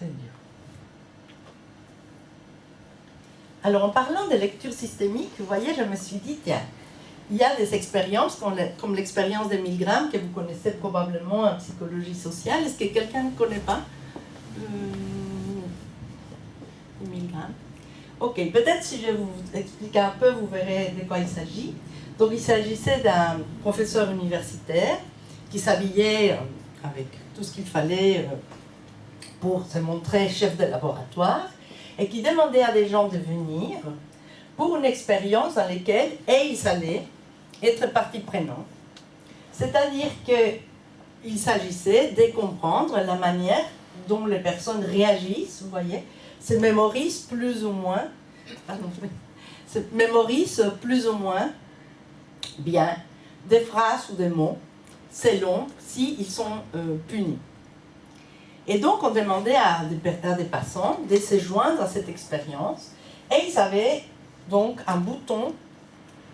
très dur. Alors, en parlant de lecture systémique, vous voyez, je me suis dit, tiens, il y a des expériences, comme l'expérience de Milgram, que vous connaissez probablement en psychologie sociale. Est-ce que quelqu'un ne connaît pas Milgram? Ok, peut-être si je vous explique un peu, vous verrez de quoi il s'agit. Donc, il s'agissait d'un professeur universitaire qui s'habillait avec tout ce qu'il fallait pour se montrer chef de laboratoire et qui demandait à des gens de venir pour une expérience dans laquelle ils allaient être partie prenante. C'est-à-dire qu'il s'agissait de comprendre la manière dont les personnes réagissent, vous voyez, se mémorisent plus ou moins, bien des phrases ou des mots, selon s'ils sont punis. Et donc, on demandait à des passants de se joindre à cette expérience, et ils avaient donc un bouton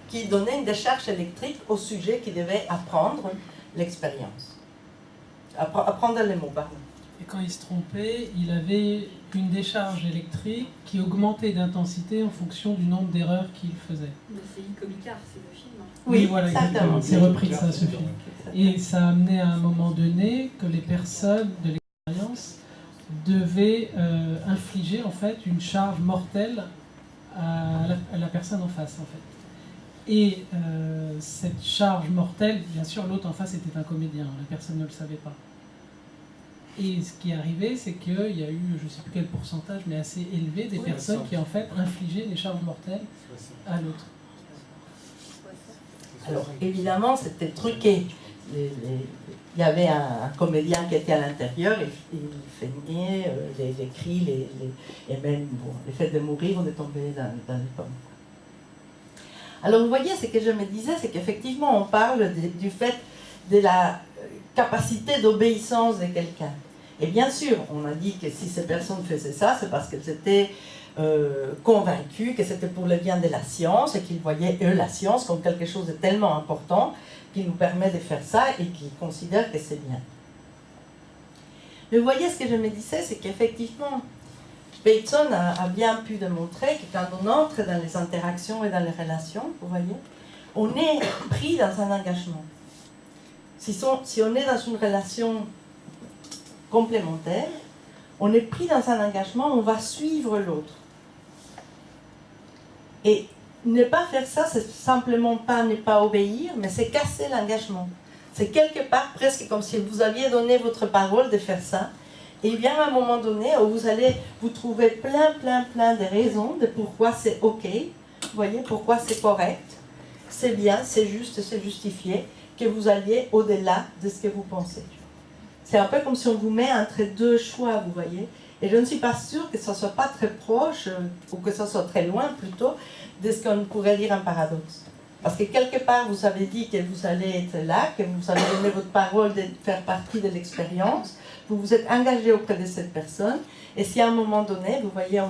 qui donnait une décharge électrique au sujet qui devait apprendre l'expérience. Apprendre les mots, pardon. Et quand il se trompait, il avait une décharge électrique qui augmentait d'intensité en fonction du nombre d'erreurs qu'il faisait. Mais c'est Icke Bicard, c'est le film. Oui, voilà, exactement. C'est repris de ça, ce film. Et ça a amené à un moment donné que les personnes de l'expérience devaient infliger en fait une charge mortelle à la personne en face, en fait. Et cette charge mortelle, bien sûr, l'autre en face était un comédien, la personne ne le savait pas. Et ce qui est arrivé, c'est qu'il y a eu, je ne sais plus quel pourcentage, mais assez élevé, des personnes qui en fait infligeaient des charges mortelles à l'autre. Alors, évidemment, c'était truqué. Il y avait un comédien qui était à l'intérieur, et il feignait les cris, et même le fait de mourir, on est tombé dans les pommes. Alors, vous voyez, ce que je me disais, c'est qu'effectivement, on parle du fait de la capacité d'obéissance de quelqu'un. Et bien sûr, on a dit que si ces personnes faisaient ça, c'est parce qu'elles étaient convaincus que c'était pour le bien de la science et qu'ils voyaient, eux, la science comme quelque chose de tellement important qui nous permet de faire ça et qu'ils considèrent que c'est bien. Mais vous voyez, ce que je me disais, c'est qu'effectivement, Bateson a bien pu démontrer que quand on entre dans les interactions et dans les relations, vous voyez, on est pris dans un engagement. Si on est dans une relation complémentaire, on est pris dans un engagement, on va suivre l'autre. Et ne pas faire ça, c'est simplement pas ne pas obéir, mais c'est casser l'engagement. C'est quelque part presque comme si vous aviez donné votre parole de faire ça. Et bien à un moment donné, vous allez vous trouver plein de raisons de pourquoi c'est OK, vous voyez, pourquoi c'est correct, c'est bien, c'est juste, c'est justifié, que vous alliez au-delà de ce que vous pensez. C'est un peu comme si on vous met entre deux choix, vous voyez. Et je ne suis pas sûre que ça ne soit pas très proche, ou que ça soit très loin plutôt, de ce qu'on pourrait dire un paradoxe. Parce que quelque part, vous avez dit que vous allez être là, que vous avez donné votre parole de faire partie de l'expérience, vous vous êtes engagé auprès de cette personne, et si à un moment donné, vous voyez, on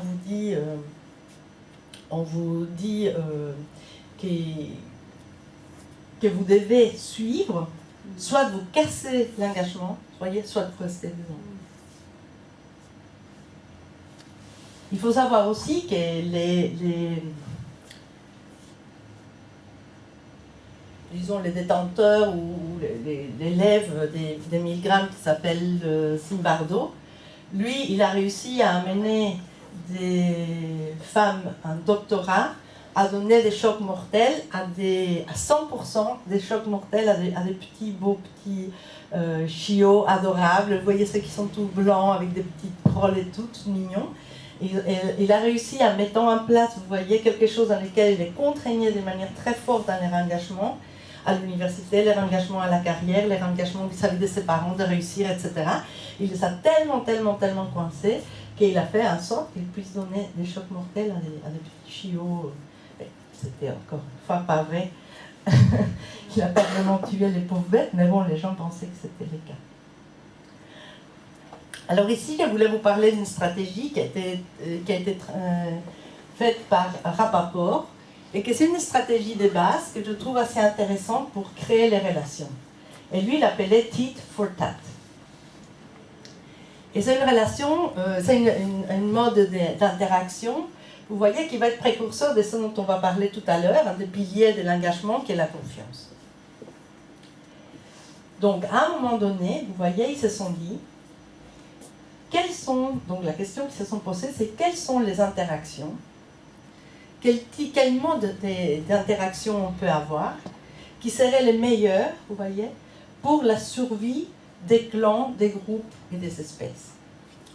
vous dit que vous devez suivre, soit vous cassez l'engagement, voyez, soit vous restez dedans. Il faut savoir aussi que disons les détenteurs ou l'élève des Milgram qui s'appelle Zimbardo, lui, il a réussi à amener des femmes en doctorat à donner des chocs mortels à 100% des chocs mortels à des beaux petits chiots adorables. Vous voyez ceux qui sont tout blancs avec des petites crolles et tout mignons. Il a réussi à mettre en place, vous voyez, quelque chose dans lequel il est contraigné de manière très forte dans leur engagement à l'université, leur engagement à la carrière, leur engagement vis-à-vis de ses parents, de réussir, etc. Il les a tellement coincés qu'il a fait en sorte qu'il puisse donner des chocs mortels à des petits chiots. C'était encore une fois pas vrai. Il n'a pas vraiment tué les pauvres bêtes, mais bon, les gens pensaient que c'était le cas. Alors ici, je voulais vous parler d'une stratégie qui a été faite par Rappaport, et que c'est une stratégie de base que je trouve assez intéressante pour créer les relations. Et lui, il l'appelait tit for tat. Et c'est une relation, c'est une mode d'interaction, vous voyez, qui va être précurseur de ce dont on va parler tout à l'heure, un des piliers de l'engagement qui est la confiance. Donc, à un moment donné, vous voyez, ils se sont dit, donc la question qu'ils se sont posées, c'est quelles sont les interactions, quel mode d'interaction on peut avoir, qui seraient les meilleurs, vous voyez, pour la survie des clans, des groupes et des espèces.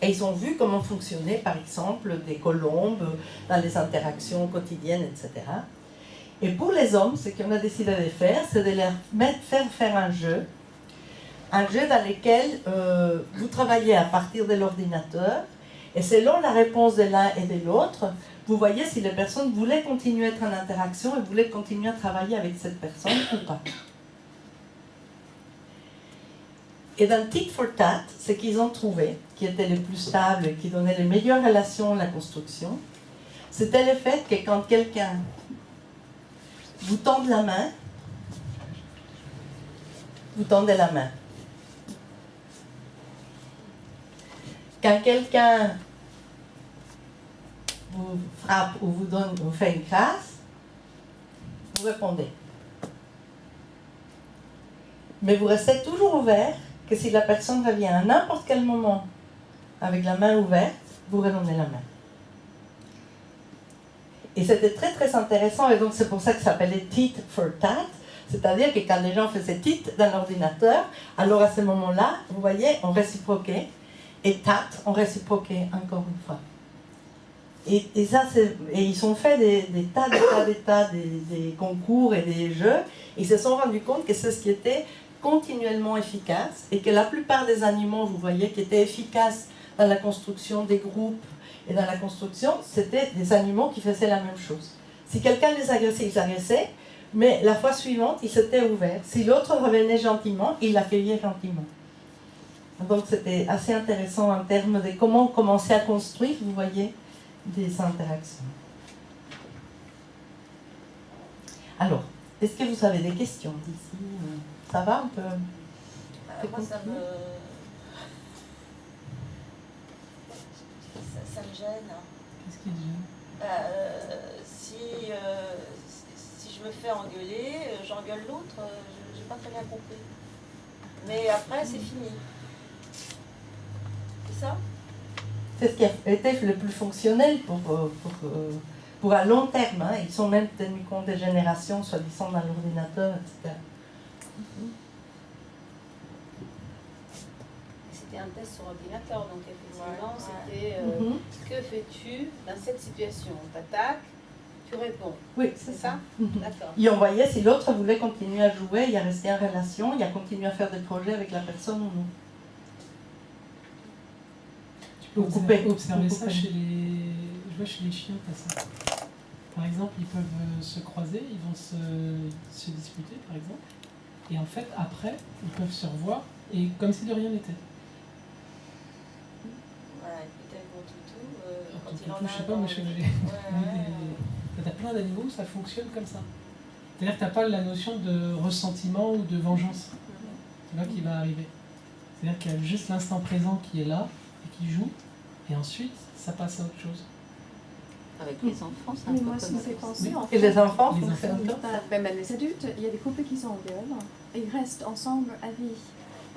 Et ils ont vu comment fonctionnaient, par exemple, des colombes dans les interactions quotidiennes, etc. Et pour les hommes, ce qu'on a décidé de faire, c'est de leur faire un jeu dans lequel vous travaillez à partir de l'ordinateur, et selon la réponse de l'un et de l'autre, vous voyez si les personnes voulaient continuer à être en interaction et voulaient continuer à travailler avec cette personne ou pas. Et dans Tit for Tat, ce qu'ils ont trouvé, qui était le plus stable et qui donnait les meilleures relations à la construction, c'était le fait que quand quelqu'un vous tend la main, vous tendez la main. Quand quelqu'un vous frappe ou vous fait une grâce, vous répondez. Mais vous restez toujours ouvert que si la personne revient à n'importe quel moment avec la main ouverte, vous redonnez la main. Et c'était très très intéressant, et donc c'est pour ça que ça s'appelait Tit for Tat, c'est-à-dire que quand les gens faisaient Tit dans l'ordinateur, alors à ce moment-là, vous voyez, on réciproquait, et Tat, on réciproquait encore une fois. Et ils ont fait des concours et des jeux, et ils se sont rendus compte que c'est ce qui était continuellement efficace, et que la plupart des animaux, vous voyez, qui étaient efficaces dans la construction des groupes et dans la construction, c'était des animaux qui faisaient la même chose. Si quelqu'un les agressait, ils agressaient, mais la fois suivante, ils s'étaient ouverts. Si l'autre revenait gentiment, ils l'accueillaient gentiment. Donc c'était assez intéressant en termes de comment commencer à construire, vous voyez, des interactions. Alors, est-ce que vous avez des questions d'ici? Ça va, on peut... Moi, ça me gêne. Qu'est-ce qui te gêne? Si je me fais engueuler, j'engueule l'autre, j'ai pas très bien compris. Mais après, c'est fini. C'est ça? C'est ce qui a été le plus fonctionnel pour à long terme. Hein. Ils sont même tenus compte des générations, soi-disant, dans l'ordinateur, etc. C'était un test sur ordinateur, donc effectivement, ouais. C'était que fais-tu dans cette situation? On t'attaque, tu réponds. Oui, c'est ça. D'accord. Et on voyait si l'autre voulait continuer à jouer, il a resté en relation, il a continué à faire des projets avec la personne ou non. Tu peux observer ça chez les... Je vois chez les chiens, t'as ça. Par exemple, ils peuvent se croiser, ils vont se disputer, par exemple. Et en fait, après, ils peuvent se revoir, et comme si de rien n'était. Ouais, peut-être mon toutou, quand il en a... Je sais pas, moi je sais que t'as plein d'animaux où ça fonctionne comme ça. C'est-à-dire que t'as pas la notion de ressentiment ou de vengeance. C'est là qui va arriver. C'est-à-dire qu'il y a juste l'instant présent qui est là, et qui joue, et ensuite, ça passe à autre chose. Avec les enfants, c'est un Mais peu moi, comme ça me fait ça. penser, en Et fait, les enfants Les fonctionnent enfants. comme ça. même les adultes, il y a des couples qui s'engueulent et ils restent ensemble à vie.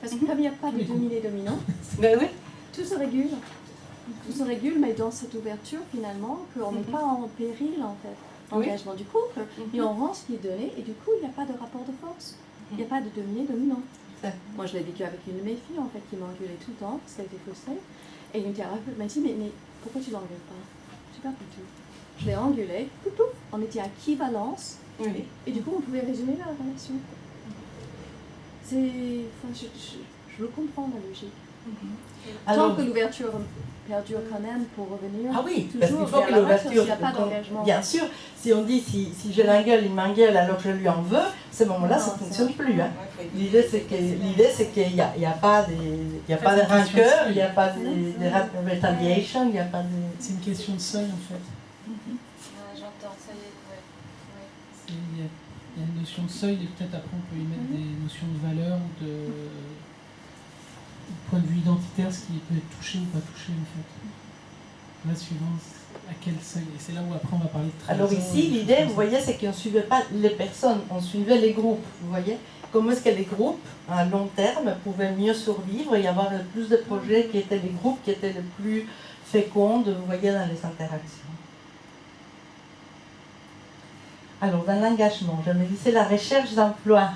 Parce que comme il n'y a pas de dominé-dominant, Mais oui. tout se régule. Tout se régule, mais dans cette ouverture, finalement, qu'on n'est pas en péril, en fait. L'engagement du couple, et on rend ce qui est donné, et du coup, il n'y a pas de rapport de force. Il n'y a pas de dominé-dominant. Moi, je l'ai vécu avec une de mes filles, en fait, qui m'engueulait tout le temps, parce qu'elle était frustrée. Et une thérapeute m'a dit, mais pourquoi tu l'engueules pas? Je sais pas du tout. Je l'ai engueulée, on était à équivalence, et du coup, on pouvait résumer la relation. Je le comprends, la logique. Alors, tant que l'ouverture perdure quand même pour revenir. ah oui, parce qu'il toujours faut vers que la l'ouverture... relation, s'il n'y a pas d'engagement. Bien sûr, si on dit si je l'engueule, il m'engueule alors que je lui en veux, à ce moment-là, ça ne fonctionne plus. Hein. L'idée, c'est qu'il n'y a pas de rancœur, il n'y a pas de retaliation, il n'y a pas de... C'est une question de seuil, en fait. J'entends, ça y est, Il y a une notion de seuil, et peut-être après on peut y mettre des notions de valeur ou de... point de vue identitaire, ce qui peut être touché ou pas touché en fait. Là, suivant à quel seuil. Et c'est là où après on va parler de trahison. Alors ici, l'idée, vous voyez, c'est qu'on ne suivait pas les personnes, on suivait les groupes, vous voyez. Comment est-ce que les groupes, à long terme, pouvaient mieux survivre et avoir le plus de projets qui étaient les groupes qui étaient les plus féconds, vous voyez, dans les interactions. Alors, dans l'engagement, je me disais la recherche d'emploi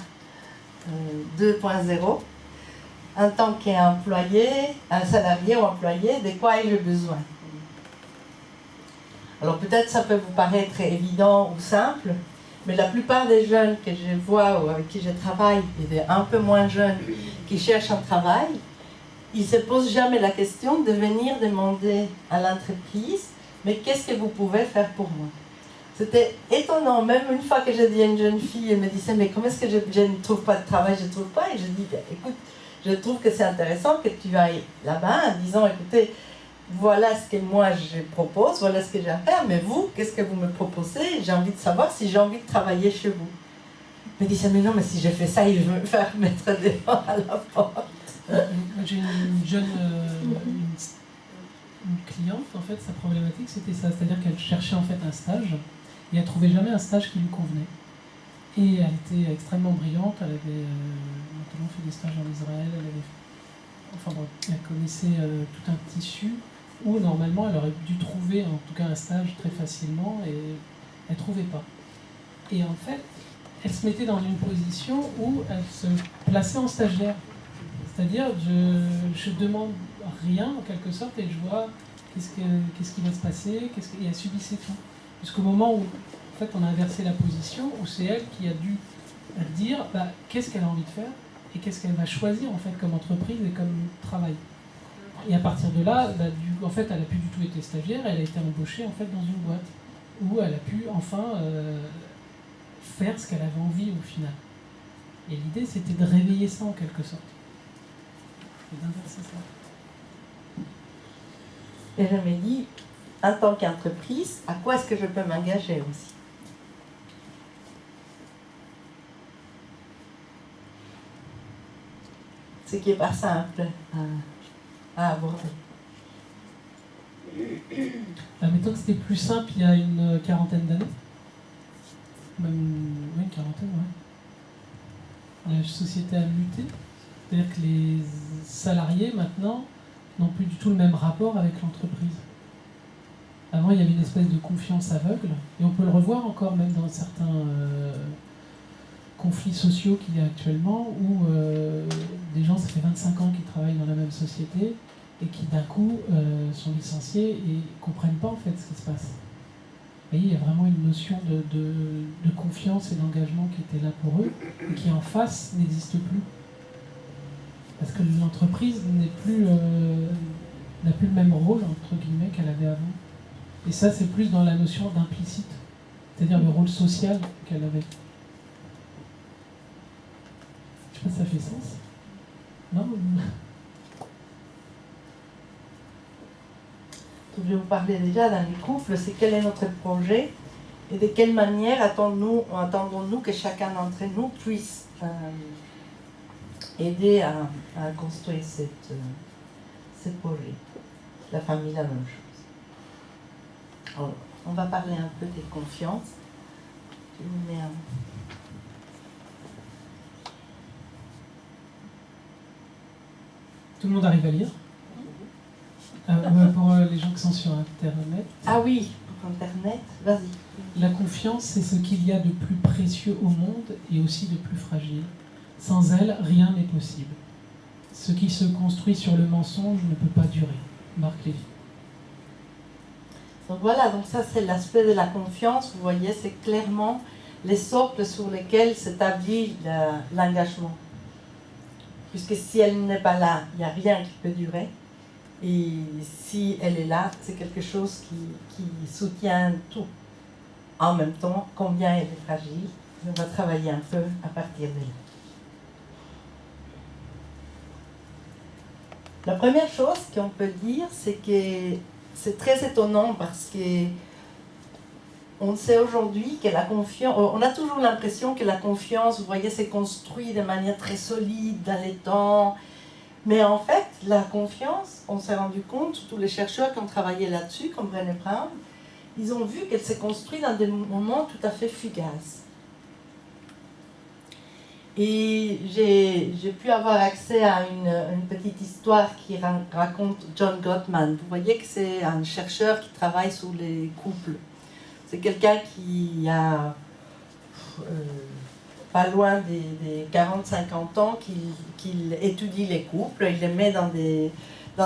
2.0. En tant qu'employé, un salarié ou employé, de quoi ai-je besoin? Alors peut-être ça peut vous paraître évident ou simple, mais la plupart des jeunes que je vois ou avec qui je travaille, et des un peu moins jeunes qui cherchent un travail, ils ne se posent jamais la question de venir demander à l'entreprise « mais qu'est-ce que vous pouvez faire pour moi ?» C'était étonnant, même une fois que j'ai dit à une jeune fille, elle me disait « mais comment est-ce que je ne trouve pas de travail, je ne trouve pas ?» Et je dis « écoute, je trouve que c'est intéressant que tu ailles là-bas en disant, écoutez, voilà ce que moi je propose, voilà ce que j'ai à faire, mais vous, qu'est-ce que vous me proposez? J'ai envie de savoir si j'ai envie de travailler chez vous. » Je me disais, mais non, mais si je fais ça, il va me faire mettre des dents à la porte. J'ai une jeune une cliente, en fait, sa problématique c'était ça, c'est-à-dire qu'elle cherchait en fait un stage et elle trouvait jamais un stage qui lui convenait. Et elle était extrêmement brillante, elle avait notamment fait des stages en Israël, elle connaissait tout un tissu où normalement elle aurait dû trouver en tout cas un stage très facilement et elle ne trouvait pas. Et en fait, elle se mettait dans une position où elle se plaçait en stagiaire. C'est-à-dire, je demande rien en quelque sorte et je vois qu'est-ce qui va se passer, et elle subissait tout. Jusqu'au moment où en fait, on a inversé la position, où c'est elle qui a dû dire qu'est-ce qu'elle a envie de faire et qu'est-ce qu'elle va choisir en fait comme entreprise et comme travail. Et à partir de là, en fait, elle n'a plus du tout été stagiaire, elle a été embauchée en fait dans une boîte où elle a pu enfin faire ce qu'elle avait envie au final. Et l'idée, c'était de réveiller ça en quelque sorte. Et d'inverser ça. Et je me dis, en tant qu'entreprise, à quoi est-ce que je peux m'engager aussi? Ce qui n'est pas simple à aborder. Mettons que c'était plus simple il y a une quarantaine d'années. Même une quarantaine, ouais. La société a muté. C'est-à-dire que les salariés, maintenant, n'ont plus du tout le même rapport avec l'entreprise. Avant, il y avait une espèce de confiance aveugle, et on peut le revoir encore même dans certains conflits sociaux qu'il y a actuellement, où des gens, ça fait 25 ans qu'ils travaillent dans la même société, et qui d'un coup sont licenciés et ne comprennent pas en fait ce qui se passe. Vous voyez, il y a vraiment une notion de confiance et d'engagement qui était là pour eux, et qui en face n'existe plus. Parce que l'entreprise n'a plus le même rôle, entre guillemets, qu'elle avait avant. Et ça, c'est plus dans la notion d'implicite, c'est-à-dire le rôle social qu'elle avait. Je sais pas si ça fait sens. Non? Je vais vous parler déjà dans les couples, c'est quel est notre projet et de quelle manière attendons-nous que chacun d'entre nous puisse aider à construire ce projet. La famille, la même chose. Alors, on va parler un peu de confiance. Tout le monde arrive à lire? Pour les gens qui sont sur Internet. Ah oui, pour Internet, vas-y. La confiance, c'est ce qu'il y a de plus précieux au monde et aussi de plus fragile. Sans elle, rien n'est possible. Ce qui se construit sur le mensonge ne peut pas durer. Marc Lévy. Donc voilà, donc ça c'est l'aspect de la confiance, vous voyez, c'est clairement les socles sur lesquels s'établit l'engagement. Puisque si elle n'est pas là, il n'y a rien qui peut durer. Et si elle est là, c'est quelque chose qui soutient tout. En même temps, combien elle est fragile, on va travailler un peu à partir de là. La première chose qu'on peut dire, c'est que c'est très étonnant parce que on sait aujourd'hui que la confiance, on a toujours l'impression que la confiance, vous voyez, s'est construite de manière très solide dans les temps. Mais en fait, la confiance, on s'est rendu compte, tous les chercheurs qui ont travaillé là-dessus, comme Brené Brown, ils ont vu qu'elle s'est construite dans des moments tout à fait fugaces. Et j'ai pu avoir accès à une petite histoire qui raconte John Gottman. Vous voyez que c'est un chercheur qui travaille sur les couples. C'est quelqu'un qui a pas loin des 40-50 ans, qu'il étudie les couples. Il les met dans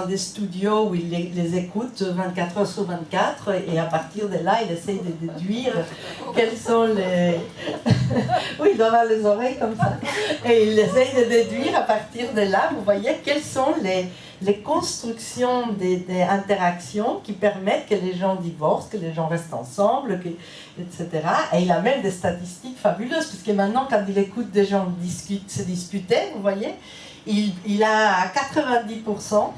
des studios où il les écoute 24 heures sur 24, et à partir de là, il essaye de déduire quels sont les... Oui, il doit avoir les oreilles comme ça. Et il essaye de déduire à partir de là, vous voyez, quelles sont les constructions des interactions qui permettent que les gens divorcent, que les gens restent ensemble, etc. Et il a même des statistiques fabuleuses, puisque maintenant, quand il écoute des gens se disputer, vous voyez, il a 90%.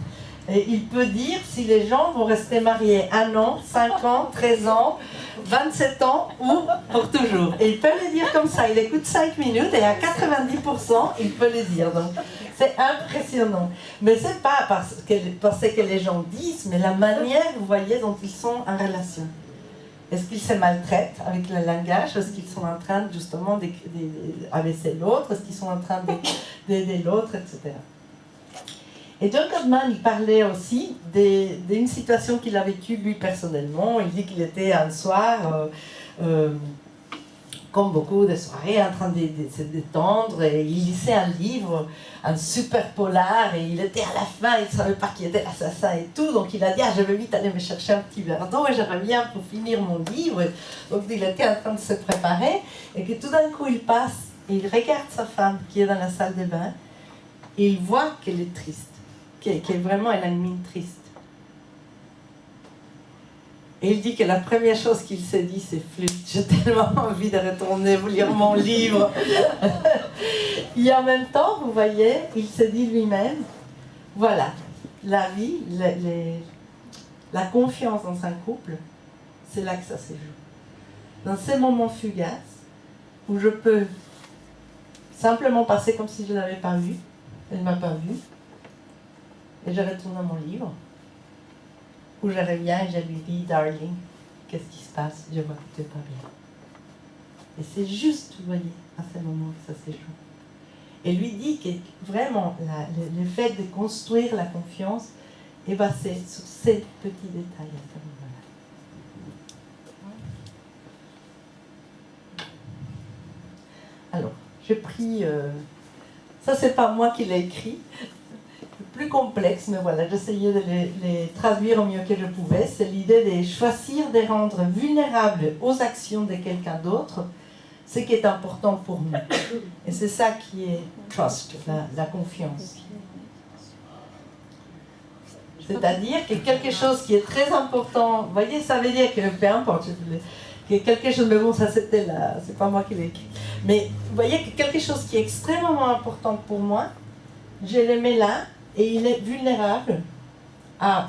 Et il peut dire si les gens vont rester mariés 1 an, 5 ans, 13 ans, 27 ans ou pour toujours. Et il peut le dire comme ça. Il écoute 5 minutes et à 90%, il peut le dire. Donc, c'est impressionnant. Mais ce n'est pas parce que les gens disent, mais la manière, vous voyez, dont ils sont en relation. Est-ce qu'ils se maltraitent avec le langage? Est-ce qu'ils sont en train justement d'abaisser l'autre? Est-ce qu'ils sont en train d'aider l'autre, etc. Et John Gottman, il parlait aussi d'une situation qu'il a vécue lui personnellement. Il dit qu'il était un soir, comme beaucoup de soirées, en train de se détendre, et il lisait un livre, un super polar, et il était à la fin, il ne savait pas qui était l'assassin et tout, donc il a dit je vais vite aller me chercher un petit verre d'eau et je reviens pour finir mon livre. Donc il était en train de se préparer, et que tout d'un coup il passe, et il regarde sa femme qui est dans la salle de bain, et il voit qu'elle est triste. Vraiment, elle a une mine triste. Et il dit que la première chose qu'il s'est dit, c'est flûte. J'ai tellement envie de retourner vous lire mon livre. Et en même temps, vous voyez, il se dit lui-même, voilà, la vie, la confiance dans un couple, c'est là que ça se joue. Dans ces moments fugaces, où je peux simplement passer comme si je ne l'avais pas vu, elle ne m'a pas vu, et je retourne à mon livre, où je reviens et je lui dis, darling, qu'est-ce qui se passe? Je vois que tu n'es pas bien. Et c'est juste, vous voyez, à ce moment que ça se joue. Et lui dit que vraiment, le fait de construire la confiance est basé sur ces petits détails à ce moment-là. Alors, j'ai pris... ça, c'est pas moi qui l'ai écrit. Plus complexe, mais voilà, j'essayais de les traduire au mieux que je pouvais. C'est l'idée de choisir de rendre vulnérable aux actions de quelqu'un d'autre ce qui est important pour nous. Et c'est ça qui est trust, la confiance. C'est-à-dire que quelque chose qui est très important, vous voyez, ça veut dire que, peu importe, que quelque chose, mais bon, ça c'était là, c'est pas moi qui l'ai écrit. Mais vous voyez que quelque chose qui est extrêmement important pour moi, je le mets là, et il est vulnérable à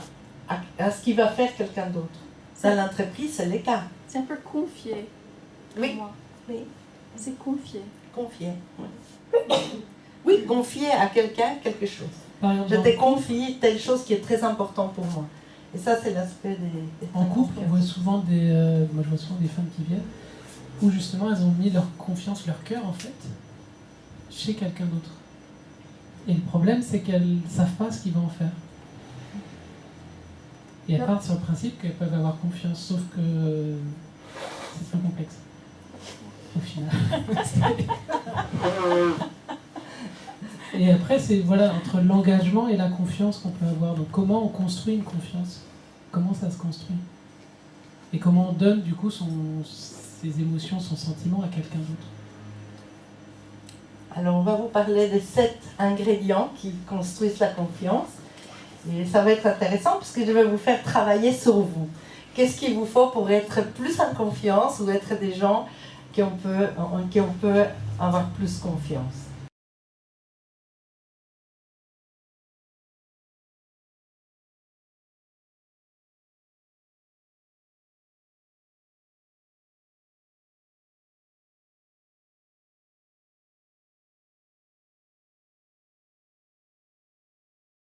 ce qu'il va faire quelqu'un d'autre. Dans l'entreprise, c'est le cas. C'est un peu confier. Oui. Moi. Oui. C'est confier. Confier. Oui. Oui, confier à quelqu'un quelque chose. Je te confie telle chose qui est très importante pour moi. Et ça, c'est l'aspect des En couple, on voit souvent moi je vois souvent des femmes qui viennent où justement elles ont mis leur confiance, leur cœur en fait, chez quelqu'un d'autre. Et le problème, c'est qu'elles ne savent pas ce qu'ils vont en faire. Et elles partent sur le principe qu'elles peuvent avoir confiance, sauf que c'est plus complexe. Au final. Et après, c'est voilà, entre l'engagement et la confiance qu'on peut avoir. Donc comment on construit une confiance? Comment ça se construit? Et comment on donne du coup ses émotions, son sentiment à quelqu'un d'autre? Alors, on va vous parler des 7 ingrédients qui construisent la confiance. Et ça va être intéressant puisque je vais vous faire travailler sur vous. Qu'est-ce qu'il vous faut pour être plus en confiance ou être des gens qui on peut avoir plus confiance?